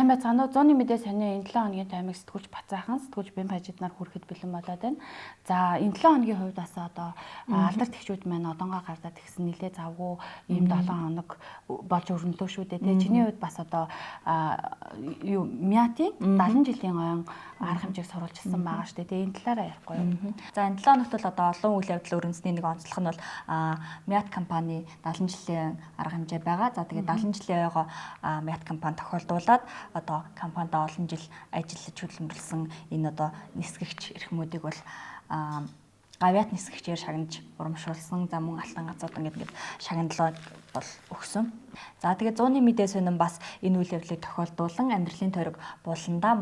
Сайн байцгаана уу? Зооны мэдээ сони энэ 7 хоногийн таймыг сэтгүүлч Бацаахан сэтгүүлч Бэм хажиднаар хүрэхэд бэлэн болоод байна. За энэ 7 хоногийн хувьд бас одоо алдарт эхчүүд маань одонгоо гардаад тэгсэн нэлээ завгүй ийм 7 хоног болж өрнөлөө шүү дээ. Чиний хувьд бас одоо Мяти 70 жилийн ойн арга хэмжээг сурвалжилсан байгаа шүү дээ. Энэ талаараа ярихгүй юу? За энэ 7 хоногт бол одоо олон үйл явдал өрнөсний нэг онцлог нь бол Мят компани 70 жилийн арга хэмжээ байгаа. За тэгээд 70 жилийн ойгоо Мят компани тохиолдуулаад одоо компанидаа олон жил ажиллаж хөдөлмөрлсөн энэ одоо нисгэгч эрхмүүдийг бол гавьяат нисгэгчээр шагнаж урамшуулсан. За мөн алтан газууд ингээд шагналаа бол өгсөн. За тэгээд 100-ны мэдээ сонин бас энэ үйл явдлыг тохиолдуулан амьдралын тойрог буландаа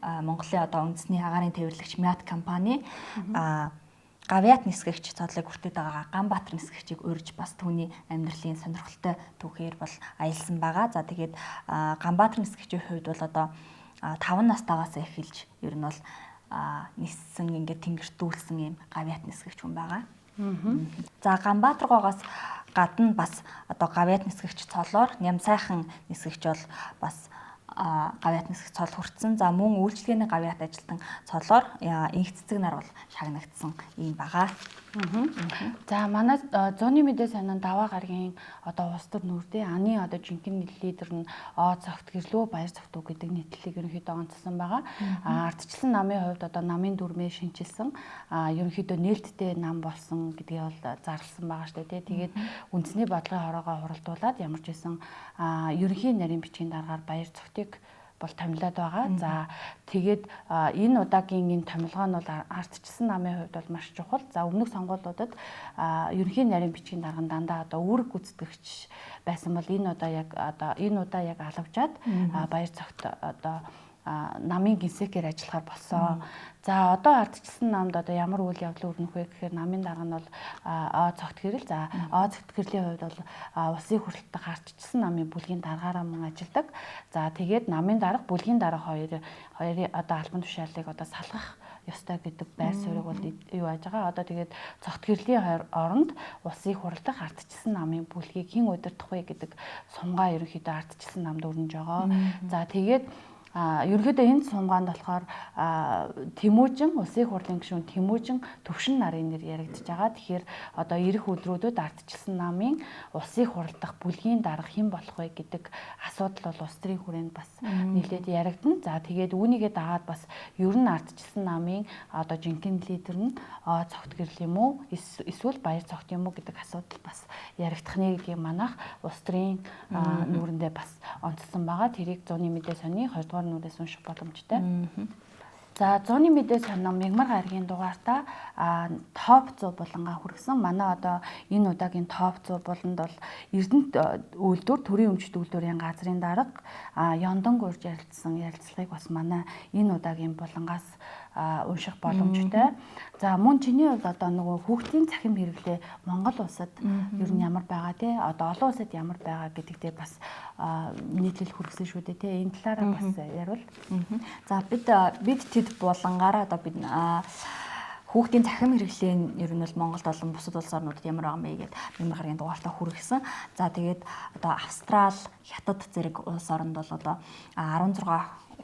Монголын одоо үндэсний агаарын тээвэрлэгч Мят компани гавьяат нисгэгч цодлыг хүртээд байгаа Ганбаатар нисгэгчийг урьж бас түүний амьдралын сонирхолтой түүхээр бол аялсан байгаа. За тэгээд Ганбаатар нисгэгчийн хувьд бол одоо 5 настайгаас эхэлж ер нь бол ниссэн ингээд тэнгэртүүлсэн юм гавьяат нисгэгч хүн байгаа. За Ганбаатаргоогоос гадна бас одоо гавьяат нисгэгч цолоор Нямсайхан нисгэгч бол бас гавьяат нисгэгч цол хүртсэн. За мөн үйлчлэгээний гавьяат ажилтан цолоор инх цэцэг нар бол шагнагдсан юм байгаа. За манай 100-ны мэдээ сонин даваа гарагийн одоо улс төр нүрдээ аны одоо жинхэнэ лидер нь цогт гэрлөө баяр цогтуу гэдэг нийтлэлийг ерөнхийдөө онцлсан байгаа. Ардчлан намын хувьд одоо намын дүрмээ шинчилсэн ерөнхийдөө нээлттэй нам болсон гэдгийг бол зарласан байгаа шүү дээ. Тэгээд үндэсний бодлогын хороогоо хуралдуулаад ямар ч байсан ерөнхий нарийн бичгийн дараагаар баяр цогтыг бол томилоод байгаа. За тэгээд энэ удаагийн энэ томилгоо нь бол ардчилсан намын хувьд бол маш чухал. За өмнөх сонгуулиудад ерөнхий нарийн бичгийн дарган дандаа одоо үүрэг гүйцэтгэгч байсан бол энэ удаа яг алавчаад баяр цогт одоо намын гинсекээр ажиллахаар болсон. За одоо ардчилсан намд одоо ямар үйл явдал өрнөх вэ гэхээр намын дарга нь бол цогт гэрэл. За цогт гэрлийн хувьд бол улсын хурлтдах ардчилсан намын бүлгийн даргаараа мөн ажилладаг. За тэгээд намын дарга, бүлгийн дарга хоёрын одоо албан тушаалыг одоо салгах ёстой гэдэг байр суурийг бол юу яаж байгаа. Одоо тэгээд цогт гэрлийн оронд улсын хурлдах ардчилсан намын бүлгийг хэн удирдах вэ гэдэг сумгаа ерөнхийдөө ардчилсан намд өрнөж байгаа. За тэгээд ерөнхийдөө энэ сумгаанд болохоор Тэмүүжин улсын хурлын гишүүн Тэмүүжин төвшин нарын нэр яригдж байгаа. Тэгэхээр одоо ирэх өдрүүдэд ардчилсан намын улсын хурлдах бүлгийн дарга хэн болох вэ гэдэг асуудал бол улс төрийн хүрээнд бас нэлээд яригдана. За тэгээд үүнийгээ дагаад бас ер нь ардчилсан намын одоо жинхэнэ лидер нь цогт гэрэл юм уу эсвэл баяр цогт юм уу гэдэг асуудал бас яригдах нэ гэдгийг манайх улс төрийн нүрэндээ бас онцлсан байгаа. Тэрийг 100-ны мэдээ сони 2 дугаар нүрээс унших боломжтой. За 100-ны мэдээ сонин Мягмар гарагийн дугаартаа топ 100 булангаа хүргэсэн. Манай одоо энэ удаагийн топ 100 буланд бол Эрдэнэт үйлдвэр, төрийн өмчт үйлдвэрийн газрын дарга Ёндон гурж ярилцсан ярилцлагыг бас манай энэ удаагийн булангаас унших боломжтой. За мөн чиний хувьд одоо нөгөө хүүхдийн цахим хэрэглээ Монгол улсад ер нь ямар байгаа те одоо олон улсад ямар байгаа гэдэгтээ бас нийтлэл хүргэсэн шүү дээ те энэ талаараа бас ярил. За бид тэд булангаараа одоо бид хүүхдийн цахим хэрэглээ нь ер нь бол Монголд болон бусад улс орнуудад ямар байгаа мэй гэдэг Мягмар гарагийн дугаартаа хүргэсэн. За тэгээд одоо Австрал, Хятад зэрэг улс оронд бол одоо 16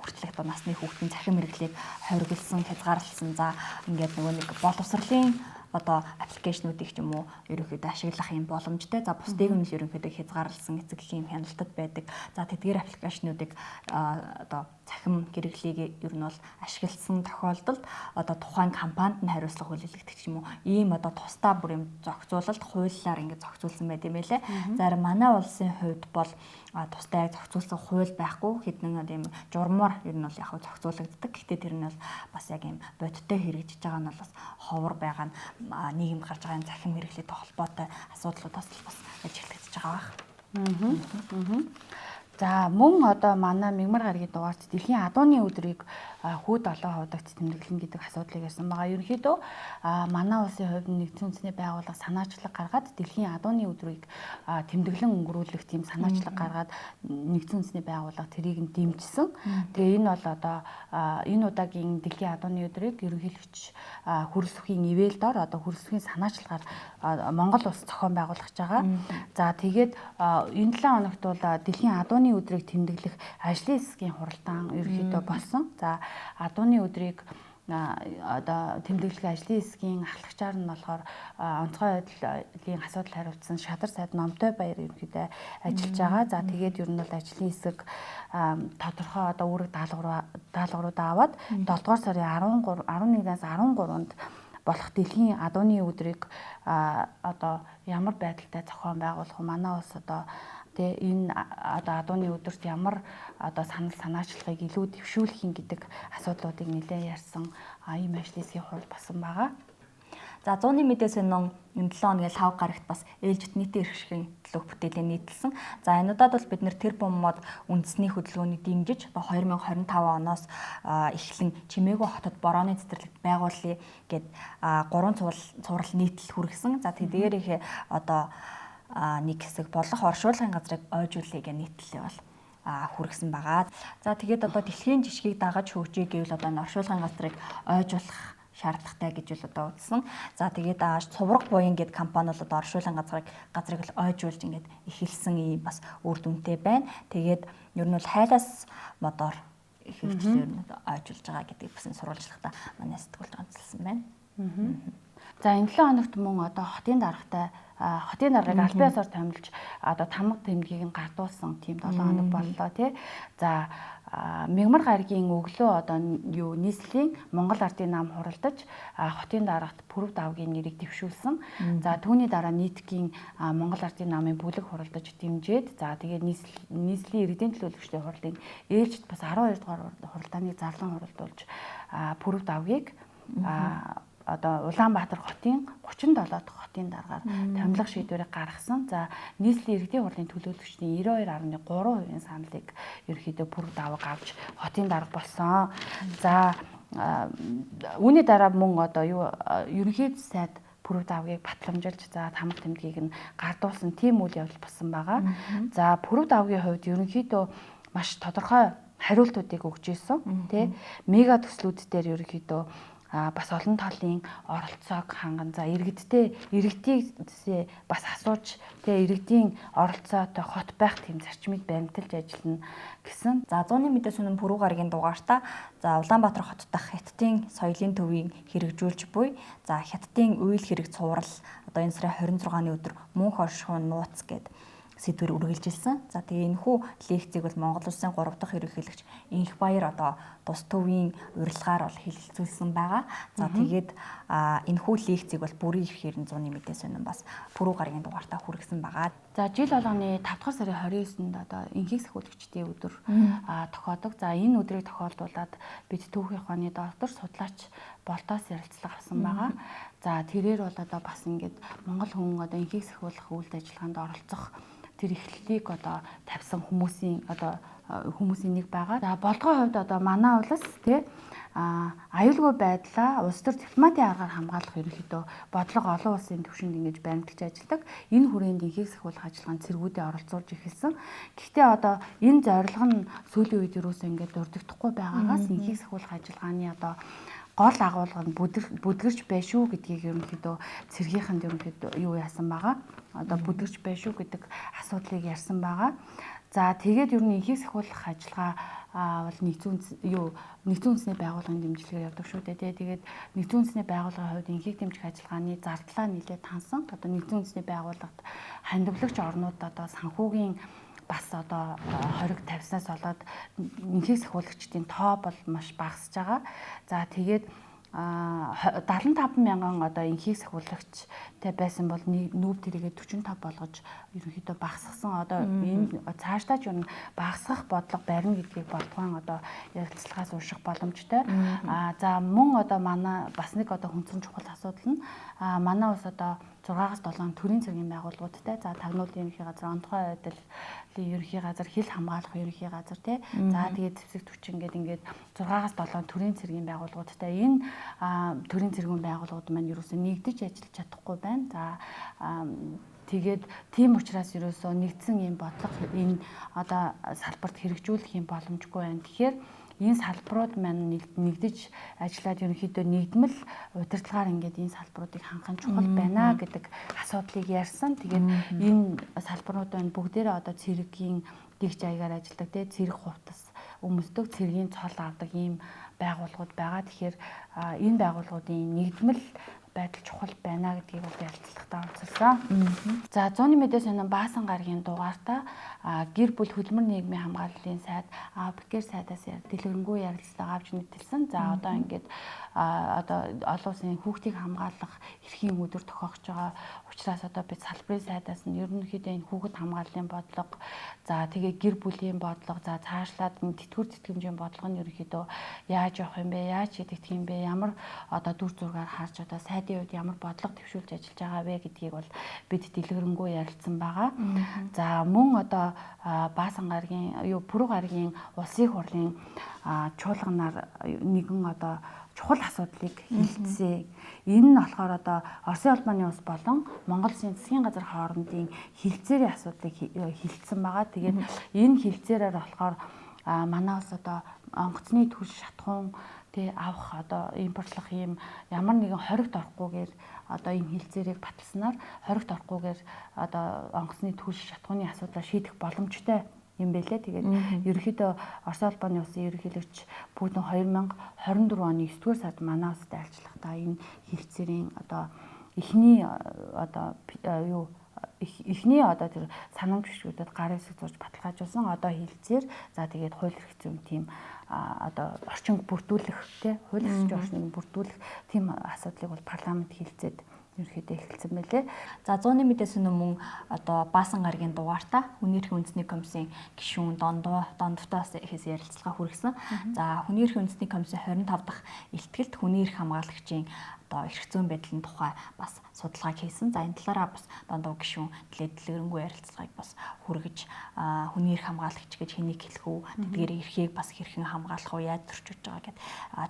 хүртэлх одоо насны хүүхдийн цахим хэрэглээг хориглосон, хязгаарлалсан. За ингээд нөгөө нэг боловсролын одоо аппликейшнуудыг ч юм уу ерөнхийдөө ашиглах юм боломжтой. За бусдыг нь ерөнхийдөө хязгаарлалсан эцэг эхийн хяналтад байдаг. За тэдгээр аппликейшнуудыг одоо цахим хэрэглээг ер нь бол ашигласан тохиолдолд одоо тухайн компанид нь хариуцлага хүлээлгдэг ч юм уу ийм одоо тусдаа бүр юм зохицуулалт хуулиар ингээд зохицуулсан байт юм байлээ. Зарим манай улсын хувьд бол тусдаа зохицуулсан хууль байхгүй хэдэн ийм журмаар ер нь бол яг зохицуулагддаг. Гэхдээ тэр нь бол бас яг ийм бодиттой хэрэгжиж байгаа нь бол бас ховор байгаа нь нийгэмд гарч байгаа захим хэрэглээтэй холбоотой асуудлуудаас бас ажиглагдаж байгаа байх. За мөн одоо манай Мягмар гарагийн дугаарт дэлхийн адууны өдрийг хүүд олон хуудагт тэмдэглэн гэдэг асуудлыг ярьсан байгаа. Ерөнхийдөө манай улсын хувьд нэгдсэн үндэсний байгууллага санаачлаг гаргаад дэлхийн адууны өдрийг тэмдэглэн өнгөрүүлэх тийм санаачлаг гаргаад нэгдсэн үндэсний байгууллага тэрийг нь дэмжсэн. Тэгээ энэ бол одоо энэ удаагийн дэлхийн адууны өдрийг ерөнхийлөгч хөрс сүхийн ивэлдор одоо хөрс сүхийн санаачлагаар Монгол улс зохион байгуулах гэж байгаа. За тэгээд энэ 7 хоногт бол дэлхийн адууны өдрийг тэмдэглэх ажлын хэсгийн хуралдаан ерөнхийдөө болсон. За адууны өдрийг одоо тэмдэглэх ажлын хэсгийн ахлагчаар нь болохоор онцгой байдлын асуудал хариулсан Шадар сайд Номтой Баяр ерөнхийдөө ажиллаж байгаа. За тэгээд ер нь бол ажлын хэсэг тодорхой одоо үүрэг даалгаврууд аваад 7 дугаар сарын 11-ээс 13-нд болох дэлхийн адууны өдрийг одоо ямар байдалтай зохион байгуулах вэ? Манай улс одоо энэ одоо адууны өдөрт ямар одоо санаачлагыг илүү дэвшүүлэх гэдэг асуудлуудыг нэлээд ярьсан ийм ажлын хэсгийн хурал басан байгаа. За 100-ны мэдээ сонин энэ 7 хоногийн 5 гарагт бас ээлжит нийтийн эрх ашигын төлөөх бүтээлээ нийтэлсэн. За энэ удаад бол бид нэр тэр боммод үндэсний хөдөлгөөнийг дэмжиж одоо 2025 оноос эхлэн чимээгүй хотод борооны цэцэрлэгт байгуулъя гэд 3 цуврал нийтлэл хүргэсэн. За тэдгээрийнхээ одоо нэг хэсэг бодлого оршуулгын газрыг ойжуулъя гэх нийтлэлээ бол хүргэсэн байгаа. За тэгээд одоо дэлхийн жишгийг дагаж хөгжиж гэвэл одоо энэ оршуулгын газрыг ойжуулах шаардлагатай гэж л одоо үзсэн. За тэгээд цувраг буян гэдэг компани бол одоо оршуулгын газрыг л ойжуулж ингээд эхэлсэн ийм бас үр дүнтэй байна. Тэгээд ер нь бол хайлаас модоор эхэлжлээ ер нь ойжуулж байгаа гэдэг бас сурвалжлагата манай сэтгүүлд онцлсан байна. За энэ 7 хоногт мөн одоо хотын даргаыг аль биесээр томилж одоо тамга тэмдгийг нь гардуулсан тийм 7 хоног боллоо тий. За Мягмар гаригийн өглөө одоо нийслэлийн Монгол Ардын нам хуралдаж хотын дарагт Пүрэв давгийн нэрийг дэвшүүлсэн. За түүний дараа нийтгийн Монгол Ардын намын бүлэг хуралдаж дэмжиж за тэгээд нийслэлийн иргэдийн төлөөлөгчдийн хурлын ээлжид бас 12 дугаар хуралдааныг зарлан хуралдуулж Пүрэв давгийг одоо Улаанбаатар хотын 37 дахь хотын даргаар томилох шийдвэрийг гаргасан. За нийслэлийн иргэдийн хурлын төлөөлөгчдийн 92.3% саналыг ерөнхийдөө Пүрэв давг авч хотын дарга болсон. За үүний дараа мөн одоо ерөнхий сайд Пүрэв давгийг батламжилж за тамга тэмдгийг нь гардуулсан тийм үйл явдал болсон байгаа. За Пүрэв давгийн хувьд ерөнхийдөө маш тодорхой хариултуудыг өгч ирсэн. Тэ мега төслүүд дээр ерөнхийдөө бас олон талын оролцоог ханган за иргэдийгсээ бас асууж тэгээ иргэдийн оролцоотой хот байх тийм зарчмыг баримталж ажиллана гэсэн. За 100-ны мэдээ сонин Пүрэв гарагийн дугаартаа за Улаанбаатар хот дахь хятадын соёлын төвийг хэрэгжүүлж буй за хятадын үйл хэрэг цуврал одоо энэ сарын 26-ны өдөр мөнх оршихуун нууц гэдэг сэдвэр үргэлжилсэн. За тэгээ энэхүү лекцийг бол Монгол Улсын 3 дахь ерөнхийлөгч Инх Баяр одоо тус төвийн урилгаар бол хэлэлцүүлсэн байгаа. За тэгээд энэхүү лекцийг бол бүрийн эрхээр 100-ны мэдээ сонин бас Пүрэв гарагийн дугаартаа хүргэсэн байгаа. За жил болгоны 5 дахь сарын 29-нд одоо инхийг сахиулагчдын өдөр тохиодог. За энэ өдрийг тохиолдуулаад бид түүхийн ухааны доктор судлаач болтоос ярилцлага авсан байгаа. За тэрээр бол одоо бас ингээд Монгол хүн одоо инхийг сахиулах үйл ажиллагаанд оролцох тэр эхлэлийг одоо тавьсан хүмүүсийн нэг байгаа. За болдгоо хувьд одоо манай улс тий аюулгүй байдлаа улс төр дипломатийн аргаар хамгаалах ерөнхийдөө бодлого олон улсын түвшинд ингэж баримталж ажилладаг. Энэ хүрээнд инхийг сахиулах ажиллагаанд цэргүүдээ оролцуулж эхэлсэн. Гэхдээ одоо энэ зорилго нь сүүлийн үед юусоо ингэж дурддахгүй байгаагаас инхийг сахиулах ажиллагааны одоо гол агуулга нь бүдгэрч байна шүү гэдгийг ерөнхийдөө цэргийнхэнд ерөнхийдөө юу яасан байгаа. Одоо бүдгэрч байна шүү гэдэг асуудлыг ярьсан байгаа. За тэгээд ер нь инхийг сахиулах ажиллагаа бол нэгдсэн үндэсний байгууллагын дэмжлэгээр явдаг шүү дээ. Тэгээд нэгдсэн үндэсний байгууллагын хувьд инхийг дэмжих ажиллагааны зардлаа нэлээд тансан. Одоо нэгдсэн үндэсний байгууллагад хандивлагч орнууд одоо санхүүгийн бас одоо хориг тавьснаас болоод инхийг сахиулагчдын тоо бол маш багасж байгаа. За тэгээд 75 мянган одоо инхийг сахиулагчтай байсан бол нүүб тэрийгээ 45 болгож ерөнхийдөө багасгасан. Одоо энэ цаашдаа ч юу багасгах бодлого барина гэдгийг болдгоон одоо ярилцлагаас унших боломжтой. За мөн одоо манай бас нэг одоо хүндрэн чухал асуудал нь манай улс одоо 6-аас 7 төрийн цэргийн байгууллагуудтай. За тагнуулын ерөнхий газар, онцгой байдлын ерөнхий газар, хил хамгаалах ерөнхий газар тий. За тэгээд зэвсэг түвчин ингээд 6-аас 7 төрийн цэргийн байгууллагуудтай. Энэ төрийн цэргийн байгууллагууд маань ерөөсөө нэгдэж ажиллаж чадахгүй байна. За тэгээд тийм учраас ерөөсөө нэгдсэн юм бодлого энэ одоо салбарт хэрэгжүүлэх юм боломжгүй байна. Тэгэхээр энэ салбарууд маань нэгдэж ажиллаад ерөнхийдөө нэгдмэл удирдлагаар ингээд энэ салбаруудыг хангах чухал байна гэдэг асуудлыг ярьсан. Тэгээд энэ салбарууд маань бүгдээрээ одоо цэргийн дэгч аягаар ажилладаг тий цэрэг хувцас өмсдөг цэргийн цол авдаг ийм байгууллагууд байгаа. Тэгэхээр энэ байгууллагуудын нэгдмэл байдал чухал байна гэдгийг бол ярилцлагатаа онцолсон. За зууны мэдээ сонин Баасан гарагийн дугаартаа гэр бүл хөдөлмөр нийгмийн хамгааллын сайд Бикер сайдаас дэлгэрэнгүй ярилцлага авч нийтэлсэн. За одоо ингээд одоо олон улсын хүүхдийг хамгаалах эрхийн өдөр тохиогч байгаа учраас одоо бид салбарын сайдаас нь ерөнхийдөө энэ хүүхэд хамгааллын бодлого, за тэгээ гэр бүлийн бодлого, за цаашлаад тэтгэвэр тэтгэмжийн бодлого нь ерөнхийдөө яаж явах юм бэ, яаж шийдэгдэх юм бэ, ямар одоо дүр зургаар харж одоо сайдын хувьд ямар бодлого төвшүүлж ажиллаж байгаа вэ гэдгийг бол бид дэлгэрэнгүй ярилцсан байгаа. За мөн одоо Баасан гарагийн Пүрэв гарагийн улсын хурлын чуулганаар нэгэн одоо чухал асуудлыг хэлсэн. Энэ нь болохоор одоо Оросын улбаны улс болон Монгол Улсын засгийн газар хоорондын хилцээрийн асуудлыг хэлсэн байгаа. Тэгээд энэ хилцээрээр болохоор манай улс одоо онгоцны түлш шатхуун авах одоо импортлох юм ямар нэгэн хоригт орохгүйгээр одоо энэ хилцээрийг баталснаар хоригт орохгүйгээр одоо онгоцны түлш шатхууны асуудлаа шийдэх боломжтой юм бэлээ. Тэгээд ерөнхийдөө Оросын улбаны улсын ерөнхийлөгч Путин 2024 оны 9-р сард манай улсад айлчлахдаа энэ хилцээрийн одоо эхний одоо эхний одоо тэр санамж гişгүүдэд гарын хэсэг зурж баталгаажуулсан одоо хилцээр за тэгээд хууль эрх зүйн тийм одоо орчин бүрдүүлэх тий хууль эрх зүйн орчныг бүрдүүлэх тийм асуудлыг бол парламент хилцээд ерөөхдөө эхэлсэн байлээ. За 100-ны мэдээс мөн одоо Баасан гарагийн дугаартаа хүний эрхийн үндэсний комиссийн гишүүн Дондовтоос ихээс ярилцлага хүргэсэн. За хүний эрхийн үндэсний комиссийн 25 дахь илтгэлд хүний эрх хамгаалагчийн одоо эрх зүйн байдлын тухай бас судалгааг хийсэн. За энэ талаараа бас Дондов гишүүн дэлгэрэнгүй ярилцлагыг бас хүргэж хүний эрх хамгаалагч гэж хэнийг хэлэх үү, тэдгээр эрхийг бас хэрхэн хамгаалах уу, яаж зөрчиж байгаа гэд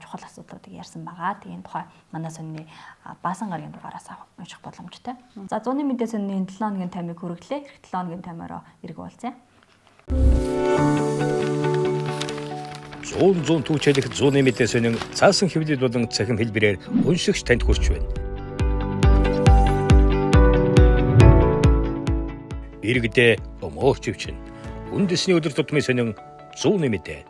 чухал асуудлуудыг ярьсан байгаа. Тэгээд энэ тухай манай сонины Баасан гарагийн дугаараас унших боломжтой. За 100-ны мэдээ сонины 7 хоногийн таймыг хүргэлээ. Эх 7 хоногийн таймаараа эргүүлцээ. 100 түүчэлэх 100-ны мэдээ сонин цаасан хэвлэл болон цахим хэлбэрээр уншигч танд хүрч байна. Иргэдээ өмөрч өвчин. Үндэсний өдөр тутмын сонин 100-ны мэдээ.